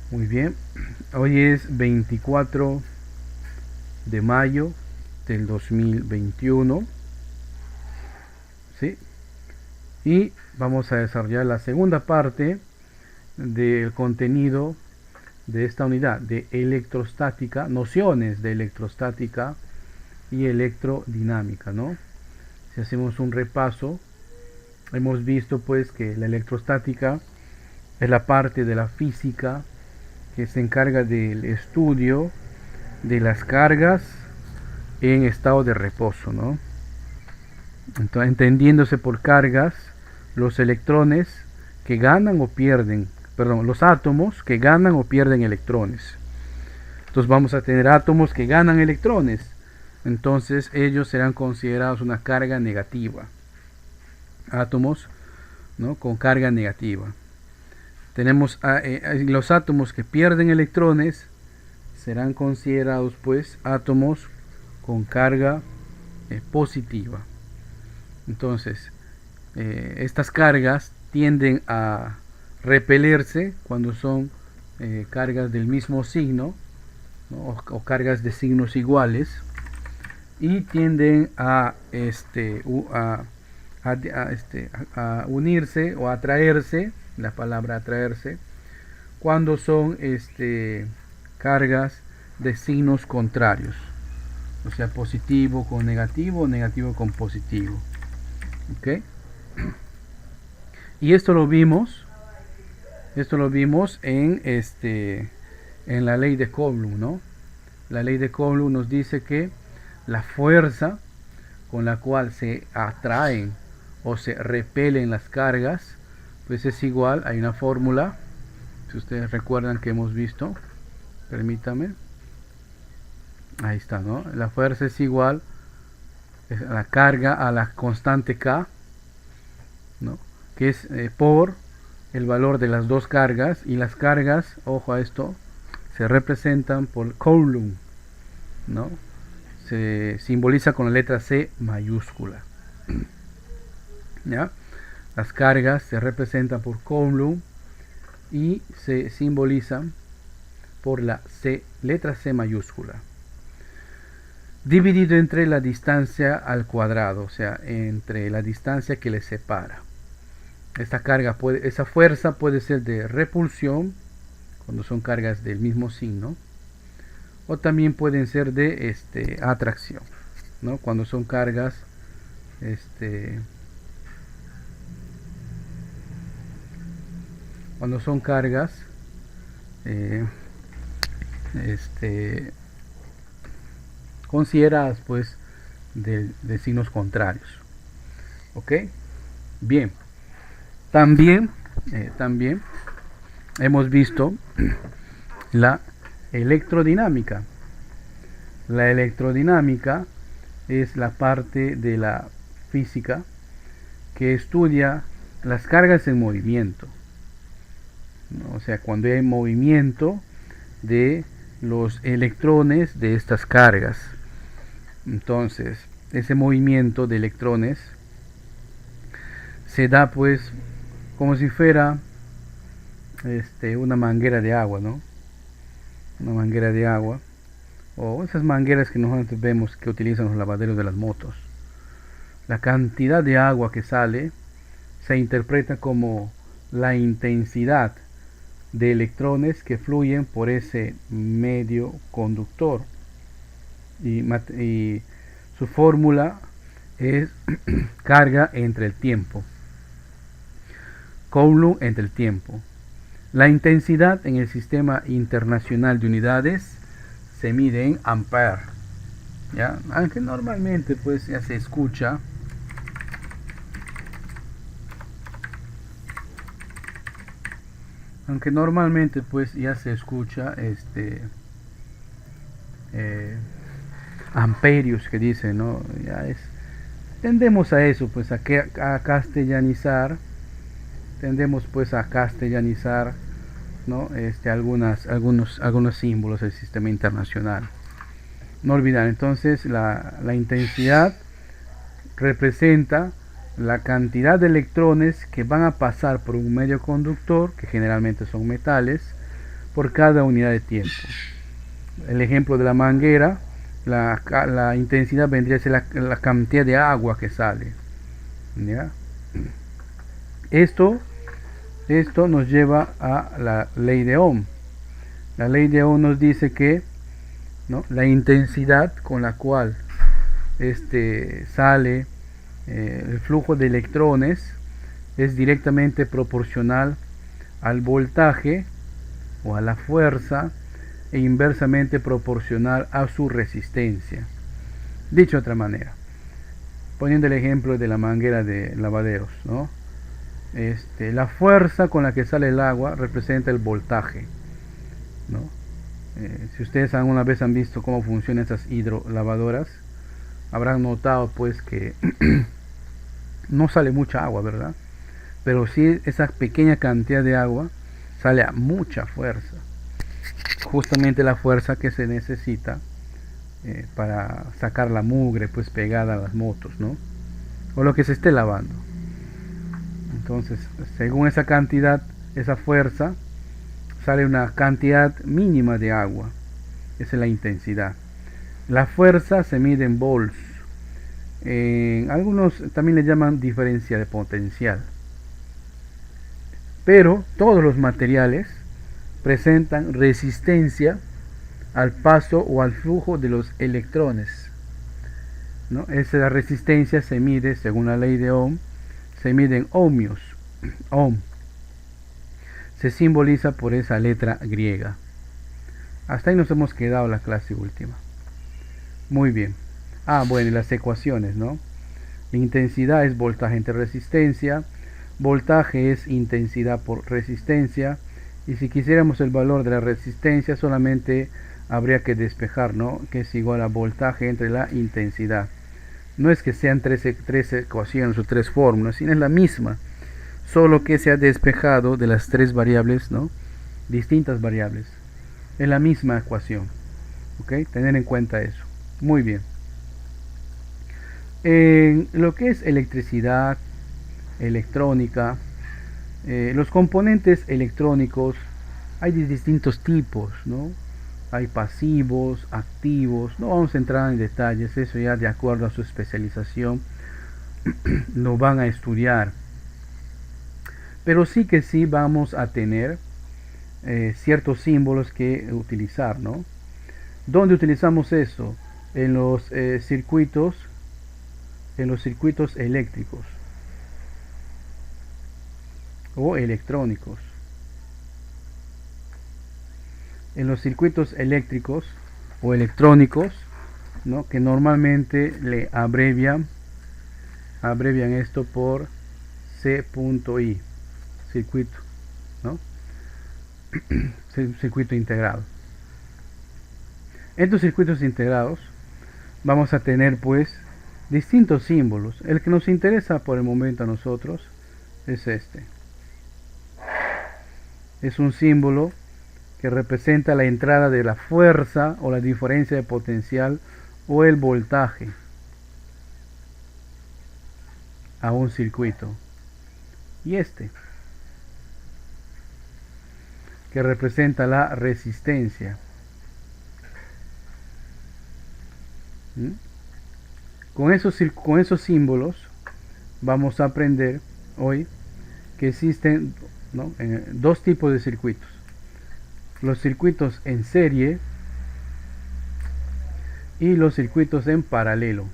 Muy bien, hoy es 24 de mayo del 2021, ¿sí? Y vamos a desarrollar la segunda parte del contenido de esta unidad de electrostática, nociones de electrostática y electrodinámica, ¿no? Si hacemos un repaso, hemos visto pues que la electrostática es la parte de la física que se encarga del estudio de las cargas en estado de reposo, ¿no? Entonces, entendiéndose por cargas los electrones que ganan o pierden, perdón, los átomos que ganan o pierden electrones. Entonces vamos a tener átomos que ganan electrones, entonces ellos serán considerados una carga negativa. Átomos, ¿no?, con carga negativa. Tenemos los átomos que pierden electrones, serán considerados pues átomos con carga positiva. Entonces, estas cargas tienden a repelerse cuando son cargas del mismo signo, ¿no?, o cargas de signos iguales, y tienden a unirse o atraerse, la palabra atraerse, cuando son cargas de signos contrarios, o sea, positivo con negativo, negativo con positivo. ¿Ok? Y esto lo vimos en la ley de Coulomb, ¿no? La ley de Coulomb nos dice que la fuerza con la cual se atraen o se repelen las cargas, pues es igual, hay una fórmula, si ustedes recuerdan que hemos visto, permítame, ahí está, ¿no? La fuerza es igual a la carga a la constante K, ¿no?, que es por el valor de las dos cargas, y las cargas, ojo a esto, se representan por Coulomb, ¿no? Se simboliza con la letra C mayúscula. ¿Ya? Las cargas se representan por Coulomb y se simbolizan por la C, letra C mayúscula, dividido entre la distancia al cuadrado, o sea, entre la distancia que les separa. Esta carga esa fuerza puede ser de repulsión cuando son cargas del mismo signo, o también pueden ser de atracción, ¿no?, cuando son cargas cuando son cargas consideradas pues de signos contrarios. ¿Ok? Bien, también hemos visto la electrodinámica. La electrodinámica es la parte de la física que estudia las cargas en movimiento, ¿no? O sea, cuando hay movimiento de los electrones de estas cargas. Entonces, ese movimiento de electrones se da pues como si fuera una manguera de agua, ¿no? Una manguera de agua, o esas mangueras que nosotros vemos que utilizan los lavaderos de las motos. La cantidad de agua que sale se interpreta como la intensidad de electrones que fluyen por ese medio conductor, y su fórmula es carga entre el tiempo, Coulomb entre el tiempo. La intensidad en el sistema internacional de unidades se mide en ampere, ¿ya? Aunque normalmente pues ya se escucha amperios que dice, ¿no? Tendemos a eso, pues a castellanizar, ¿no? Algunos símbolos del sistema internacional. No olvidar, entonces la intensidad representa la cantidad de electrones que van a pasar por un medio conductor, que generalmente son metales, por cada unidad de tiempo. El ejemplo de la manguera, la intensidad vendría a ser la cantidad de agua que sale, ¿ya? Esto nos lleva a la ley de Ohm. La ley de Ohm nos dice que, ¿no?, la intensidad con la cual sale el flujo de electrones es directamente proporcional al voltaje o a la fuerza e inversamente proporcional a su resistencia. Dicho de otra manera, poniendo el ejemplo de la manguera de lavaderos, ¿no? La fuerza con la que sale el agua representa el voltaje, ¿no? Si ustedes alguna vez han visto cómo funcionan esas hidrolavadoras, habrán notado pues que no sale mucha agua, ¿verdad? Pero sí, esa pequeña cantidad de agua sale a mucha fuerza, justamente la fuerza que se necesita para sacar la mugre pues pegada a las motos, ¿no? O lo que se esté lavando. Entonces, según esa cantidad, esa fuerza, sale una cantidad mínima de agua. Esa es la intensidad. La fuerza se mide en volts. Algunos también le llaman diferencia de potencial. Pero todos los materiales presentan resistencia al paso o al flujo de los electrones, ¿no? Esa resistencia se mide, según la ley de Ohm, se mide en ohmios. Ohm se simboliza por esa letra griega. Hasta ahí nos hemos quedado la clase última. Muy bien. Bueno, y las ecuaciones, ¿no? La intensidad es voltaje entre resistencia. Voltaje es intensidad por resistencia. Y si quisiéramos el valor de la resistencia, solamente habría que despejar, ¿no?, que es igual a voltaje entre la intensidad. No es que sean tres ecuaciones o tres fórmulas, sino es la misma, solo que se ha despejado de las tres variables, ¿no?, distintas variables. Es la misma ecuación, ¿ok? Tener en cuenta eso. Muy bien. En lo que es electricidad, electrónica, los componentes electrónicos hay de distintos tipos, ¿no? Hay pasivos, activos. No vamos a entrar en detalles, eso ya de acuerdo a su especialización lo van a estudiar. Pero sí vamos a tener ciertos símbolos que utilizar, ¿no? ¿Dónde utilizamos eso? En los circuitos eléctricos o electrónicos. En los circuitos eléctricos o electrónicos, ¿no?, que normalmente le abrevian esto por C.I, circuito, ¿no? Circuito integrado. En estos circuitos integrados vamos a tener pues distintos símbolos. El que nos interesa por el momento a nosotros es este. Es un símbolo que representa la entrada de la fuerza o la diferencia de potencial o el voltaje a un circuito. Y este, que representa la resistencia. Con esos símbolos vamos a aprender hoy que existen, ¿no?, dos tipos de circuitos. Los circuitos en serie y los circuitos en paralelo.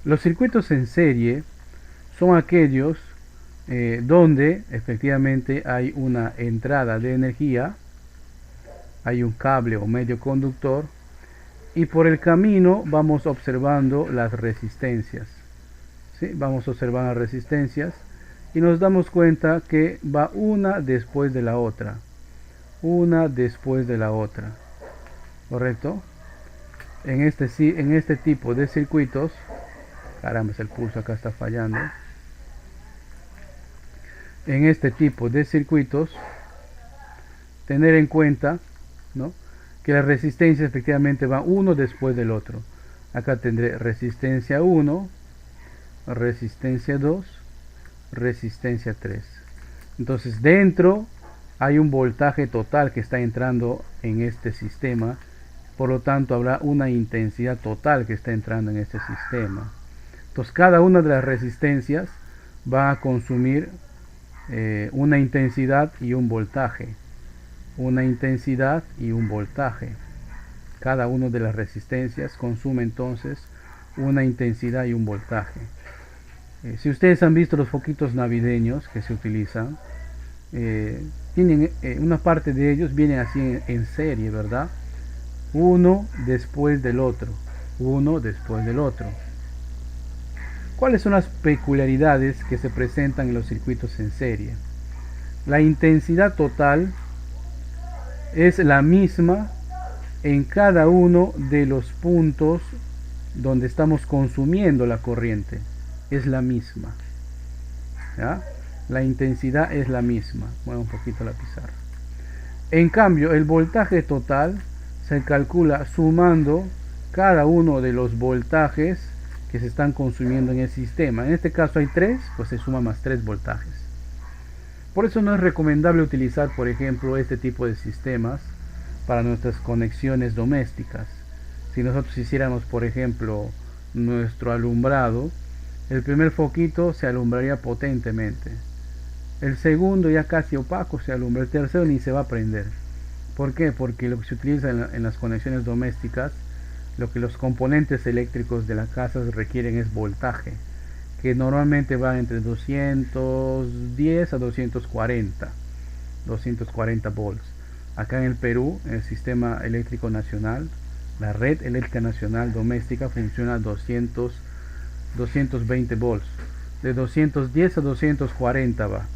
Los circuitos en serie son aquellos donde efectivamente hay una entrada de energía, hay un cable o medio conductor, y por el camino vamos observando las resistencias. ¿Sí? Vamos observando las resistencias y nos damos cuenta que va una después de la otra, ¿correcto? En este tipo de circuitos, caramba, el pulso acá está fallando. En este tipo de circuitos, tener en cuenta, ¿no?, que la resistencia efectivamente va uno después del otro. Acá tendré resistencia 1, resistencia 2, resistencia 3. Entonces dentro hay un voltaje total que está entrando en este sistema, por lo tanto habrá una intensidad total que está entrando en este sistema. Entonces cada una de las resistencias va a consumir una intensidad y un voltaje. Una intensidad y un voltaje. Cada una de las resistencias consume entonces una intensidad y un voltaje. Si ustedes han visto los foquitos navideños que se utilizan, tienen una parte de ellos vienen así en serie, ¿verdad? Uno después del otro, uno después del otro. ¿Cuáles son las peculiaridades que se presentan en los circuitos en serie? La intensidad total es la misma en cada uno de los puntos donde estamos consumiendo la corriente. Es la misma. ¿Ya? La intensidad es la misma. Muevo un poquito la pizarra. En cambio, el voltaje total se calcula sumando cada uno de los voltajes que se están consumiendo en el sistema. En este caso hay 3, pues se suma más 3 voltajes. Por eso no es recomendable utilizar, por ejemplo, este tipo de sistemas para nuestras conexiones domésticas. Si nosotros hiciéramos, por ejemplo, nuestro alumbrado, el primer foquito se alumbraría potentemente. El segundo ya casi opaco se alumbra. El tercero ni se va a prender. ¿Por qué? Porque lo que se utiliza en las conexiones domésticas, lo que los componentes eléctricos de la casa requieren es voltaje, que normalmente va entre 210 a 240 volts. Acá en el Perú, el sistema eléctrico nacional, la red eléctrica nacional doméstica funciona a 220 volts. De 210 a 240 va.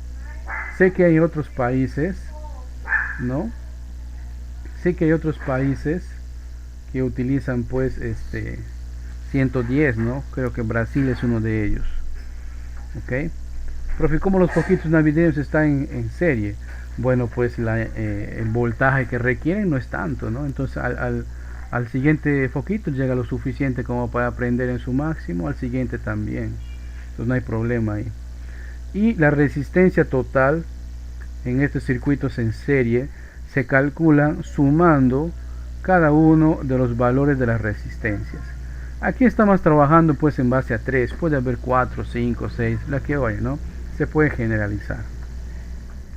Sé que hay otros países, ¿no? Sé que hay otros países que utilizan pues 110, ¿no? Creo que Brasil es uno de ellos. ¿Ok? Profe, ¿cómo los foquitos navideños están en serie? Bueno, pues el voltaje que requieren no es tanto, ¿no? Entonces al siguiente foquito llega lo suficiente como para prender en su máximo, al siguiente también. Entonces no hay problema ahí. Y la resistencia total en estos circuitos en serie se calcula sumando cada uno de los valores de las resistencias. Aquí estamos trabajando pues en base a 3, puede haber 4, 5, 6, la que vaya, ¿no? Se puede generalizar.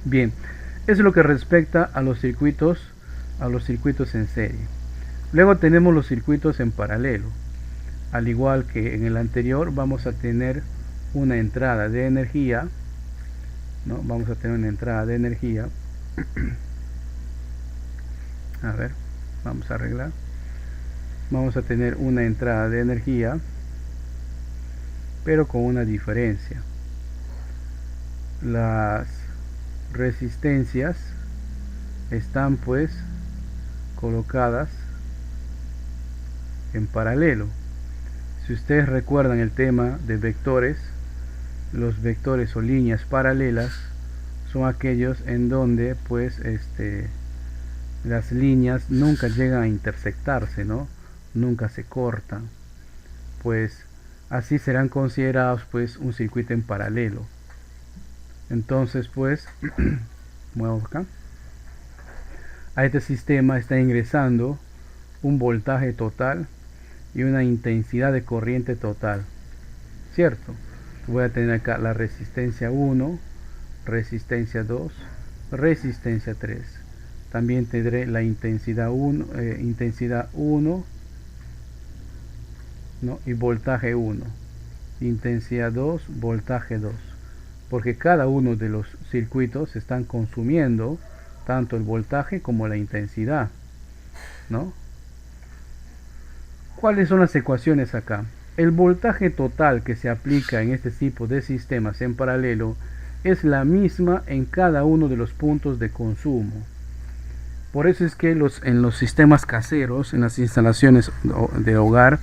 Bien, eso es lo que respecta a los circuitos en serie. Luego tenemos los circuitos en paralelo. Al igual que en el anterior, vamos a tener una entrada de energía, ¿no? Vamos a tener una entrada de energía. A ver, vamos a arreglar. Vamos a tener una entrada de energía, pero con una diferencia. Las resistencias están pues colocadas en paralelo. Si ustedes recuerdan el tema de vectores, los vectores o líneas paralelas son aquellos en donde pues las líneas nunca llegan a intersectarse, ¿no? Nunca se cortan. Pues así serán considerados pues un circuito en paralelo. Entonces pues muevo acá. A este sistema está ingresando un voltaje total y una intensidad de corriente total, ¿cierto? Voy a tener acá la resistencia 1, resistencia 2, resistencia 3. También tendré la intensidad 1, ¿no? Y voltaje 1, intensidad 2, voltaje 2, porque cada uno de los circuitos están consumiendo tanto el voltaje como la intensidad, ¿no? ¿Cuáles son las ecuaciones acá? El voltaje total que se aplica en este tipo de sistemas en paralelo es la misma en cada uno de los puntos de consumo. Por eso es que en los sistemas caseros, en las instalaciones de hogar,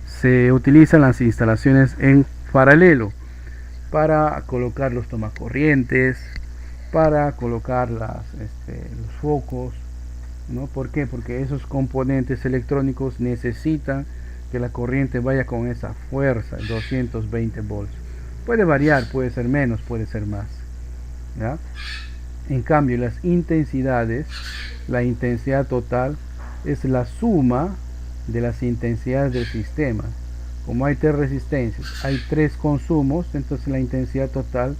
se utilizan las instalaciones en paralelo para colocar los tomacorrientes, para colocar los focos, ¿no? ¿Por qué? Porque esos componentes electrónicos necesitan que la corriente vaya con esa fuerza, 220 volts. Puede variar, puede ser menos, puede ser más, ¿ya? En cambio, las intensidades, la intensidad total es la suma de las intensidades del sistema. Como hay tres resistencias, hay tres consumos, entonces la intensidad total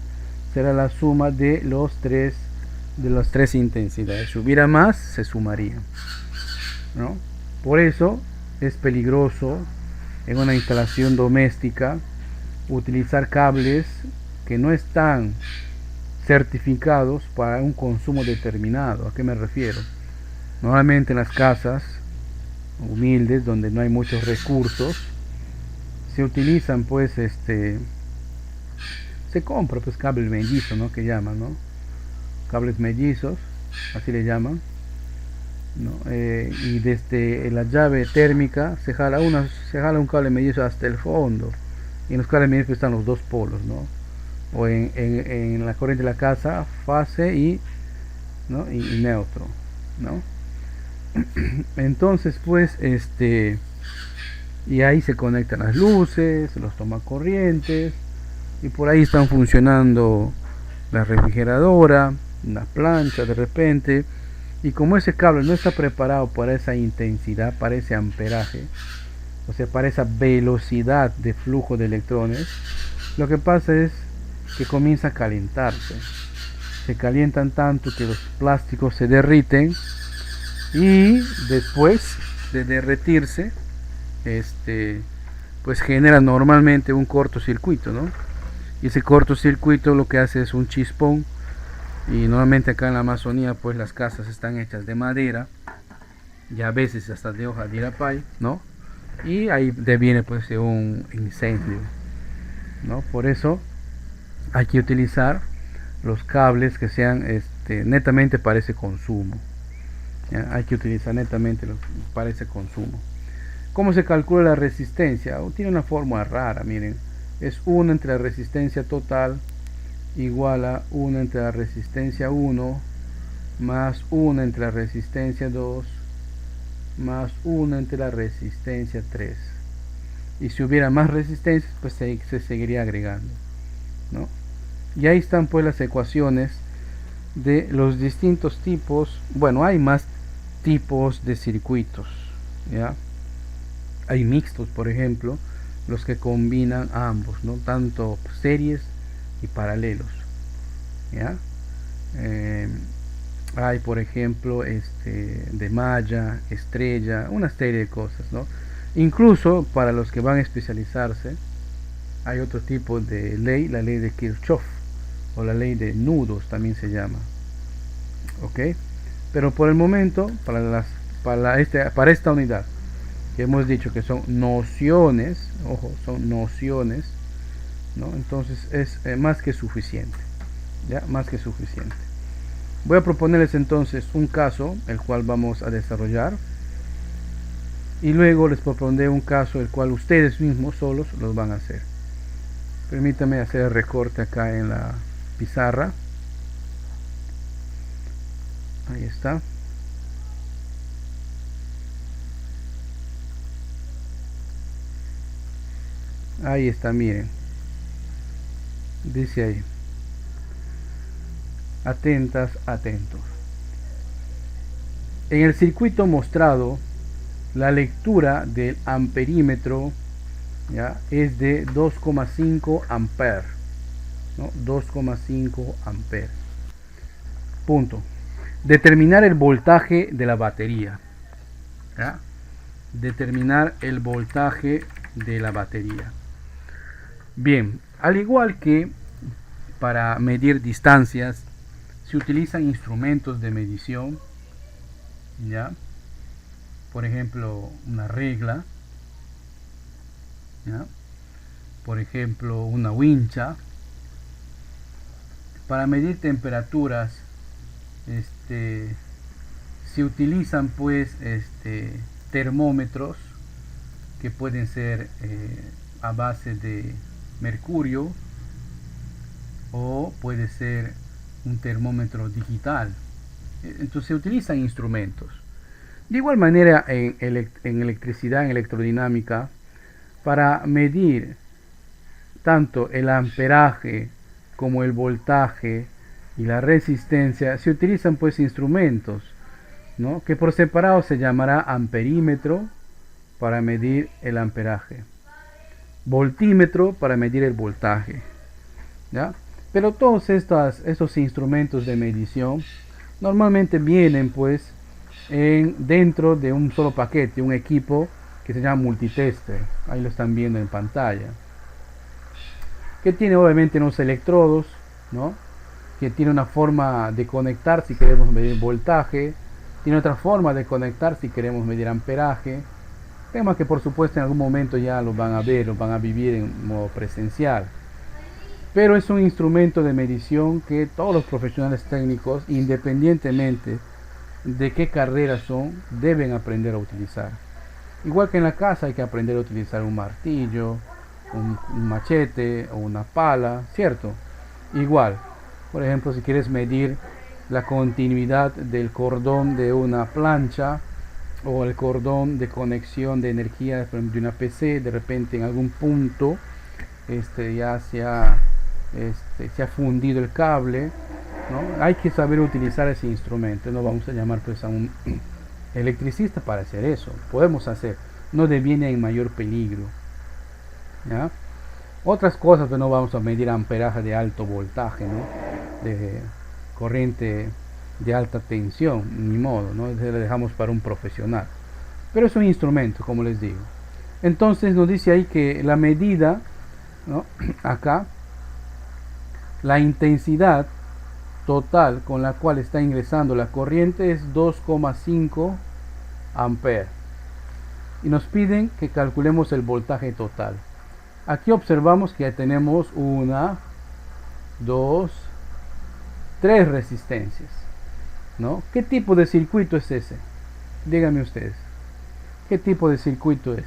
será la suma de las tres intensidades. Si hubiera más, se sumaría, ¿no? Por eso es peligroso en una instalación doméstica utilizar cables que no están certificados para un consumo determinado. ¿A qué me refiero? Normalmente en las casas humildes donde no hay muchos recursos se utilizan pues se compra pues cable mellizo, ¿no? Que llaman, ¿no? Cables mellizos, así le llaman, ¿no? Y desde la llave térmica se jala un cable mellizo hasta el fondo, y en los cables mellizos están los dos polos, ¿no? O en la corriente de la casa, fase ¿no? y neutro, ¿no? Entonces pues y ahí se conectan las luces, los tomacorrientes, y por ahí están funcionando la refrigeradora, una plancha de repente, y como ese cable no está preparado para esa intensidad, para ese amperaje, o sea, para esa velocidad de flujo de electrones, lo que pasa es que comienza a calentarse. Se calientan tanto que los plásticos se derriten, y después de derretirse pues genera normalmente un cortocircuito, ¿no? Y ese cortocircuito lo que hace es un chispón, y normalmente acá en la Amazonía pues las casas están hechas de madera y a veces hasta de hoja de irapay, ¿no? Y ahí deviene pues de un incendio, ¿no? Por eso hay que utilizar los cables que sean netamente para ese consumo, ¿ya? Hay que utilizar netamente para ese consumo. ¿Cómo se calcula la resistencia? Tiene una forma rara, miren. Es 1 entre la resistencia total igual a 1 entre la resistencia 1 más 1 entre la resistencia 2 más 1 entre la resistencia 3. Y si hubiera más resistencias, pues se seguiría agregando, ¿no? Y ahí están pues las ecuaciones de los distintos tipos. Bueno, hay más tipos de circuitos, ¿ya? Hay mixtos, por ejemplo, los que combinan ambos, ¿no? Tanto series y paralelos, ¿ya? Hay, por ejemplo, de malla, estrella, una serie de cosas, ¿no? Incluso para los que van a especializarse, hay otro tipo de ley, la ley de Kirchhoff, o la ley de nudos también se llama, ¿ok? Pero por el momento, para esta unidad, que hemos dicho que son nociones, ojo, son nociones, ¿no? Entonces es más que suficiente, ya, más que suficiente. Voy a proponerles entonces un caso, el cual vamos a desarrollar, y luego les propondré un caso el cual ustedes mismos solos los van a hacer. Permítame hacer el recorte acá en la pizarra. Ahí está. Ahí está, miren. Dice ahí. Atentas, atentos. En el circuito mostrado, la lectura del amperímetro, ¿ya?, es de 2,5 amperes, ¿no? 2,5 amperes. Punto. Determinar el voltaje de la batería, ¿ya? Determinar el voltaje de la batería. Bien, al igual que para medir distancias se utilizan instrumentos de medición, ¿ya? Por ejemplo, una regla, ¿ya? Por ejemplo, una wincha. Para medir temperaturas se utilizan pues termómetros que pueden ser a base de mercurio, o puede ser un termómetro digital. Entonces se utilizan instrumentos. De igual manera en electricidad, en electrodinámica, Para medir tanto el amperaje como el voltaje y la resistencia se utilizan pues instrumentos, ¿no?, que por separado se llamará amperímetro para medir el amperaje, voltímetro para medir el voltaje, ¿ya? Pero todos estos instrumentos de medición normalmente vienen pues dentro de un solo paquete, un equipo que se llama multitester. Ahí lo están viendo en pantalla, que tiene obviamente unos electrodos, ¿no?, que tiene una forma de conectar si queremos medir voltaje, tiene otra forma de conectar si queremos medir amperaje, tema que por supuesto en algún momento ya lo van a ver, lo van a vivir en modo presencial. Pero es un instrumento de medición que todos los profesionales técnicos, independientemente de qué carrera son, deben aprender a utilizar. Igual que en la casa hay que aprender a utilizar un martillo, un machete o una pala, ¿cierto? Igual, por ejemplo, si quieres medir la continuidad del cordón de una plancha o el cordón de conexión de energía de una PC, de repente en algún punto ya se ha fundido el cable, ¿no? Hay que saber utilizar ese instrumento. No vamos a llamar pues a un electricista para hacer eso. Podemos hacer, no deviene en mayor peligro, ¿ya? Otras cosas que no vamos a medir amperaje de alto voltaje, ¿no?, de corriente de alta tensión, ni modo, ¿no?, le dejamos para un profesional. Pero es un instrumento, como les digo. Entonces nos dice ahí que la medida, ¿no?, acá, la intensidad total con la cual está ingresando la corriente es 2,5 amperes. Y nos piden que calculemos el voltaje total. Aquí observamos que ya tenemos 1, 2, 3 resistencias, ¿no? ¿Qué tipo de circuito es ese? Díganme ustedes, ¿qué tipo de circuito es?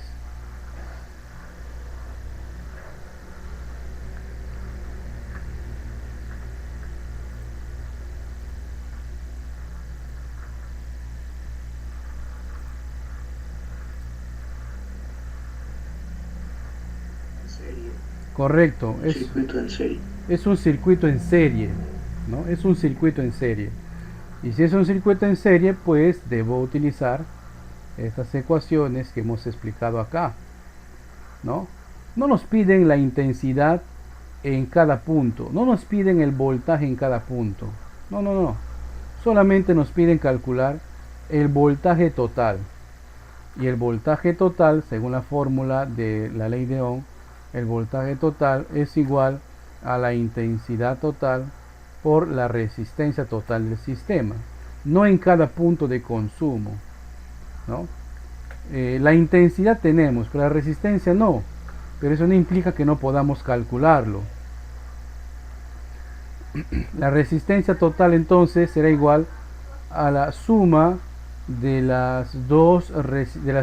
Correcto, es un circuito en serie, ¿no? Es un circuito en serie. Y si es un circuito en serie, pues debo utilizar estas ecuaciones que hemos explicado acá, ¿no? No nos piden la intensidad en cada punto, no nos piden el voltaje en cada punto, no. Solamente nos piden calcular el voltaje total. Y el voltaje total, según la fórmula de la ley de Ohm, el voltaje total es igual a la intensidad total por la resistencia total del sistema, no en cada punto de consumo, ¿no? La intensidad tenemos, pero la resistencia no, pero eso no implica que no podamos calcularlo. La resistencia total entonces será igual a la suma de las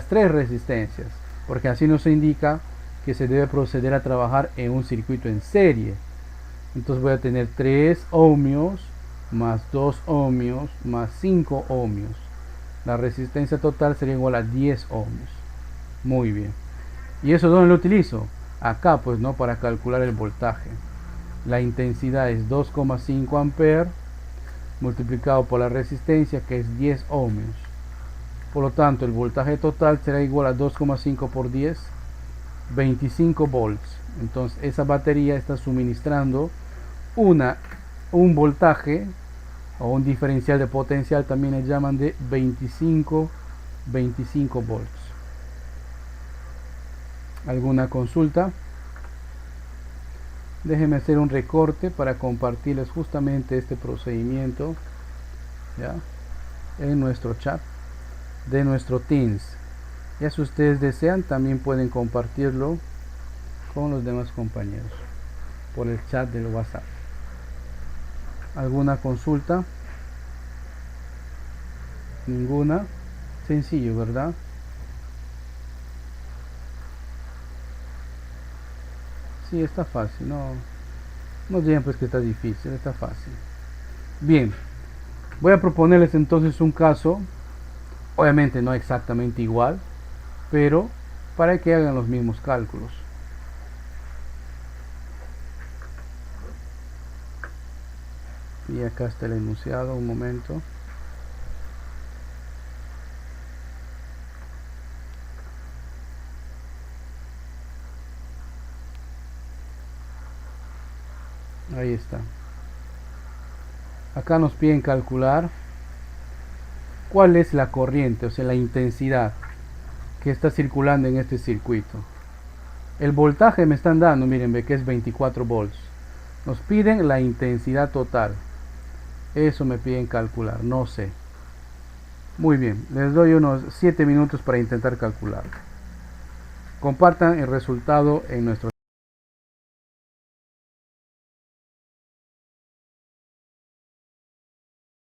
tres resistencias, porque así nos indica que se debe proceder a trabajar en un circuito en serie. Entonces voy a tener 3 ohmios más 2 ohmios más 5 ohmios. La resistencia total sería igual a 10 ohmios. Muy bien. ¿Y eso dónde lo utilizo? Acá, pues, no, para calcular el voltaje. La intensidad es 2,5 amperes multiplicado por la resistencia, que es 10 ohmios. Por lo tanto, el voltaje total será igual a 2,5 por 10, 25 volts. Entonces esa batería está suministrando un voltaje o un diferencial de potencial, también le llaman, de 25 volts. ¿Alguna consulta? Déjenme hacer un recorte para compartirles justamente este procedimiento, ¿ya?, en nuestro chat de nuestro Teams. Ya si ustedes desean, también pueden compartirlo con los demás compañeros por el chat del WhatsApp. ¿Alguna consulta? Ninguna. Sencillo, ¿verdad? Sí, está fácil. No digan pues que está difícil, está fácil. Bien, voy a proponerles entonces un caso, obviamente no exactamente igual, pero para que hagan los mismos cálculos. Y acá está el enunciado, un momento. Ahí está. Acá nos piden calcular cuál es la corriente, o sea, la intensidad que está circulando en este circuito. El voltaje me están dando, miren, ve que es 24 volts. Nos piden la intensidad total. Eso me piden calcular, no sé. Muy bien, les doy unos 7 minutos para intentar calcular. Compartan el resultado en nuestro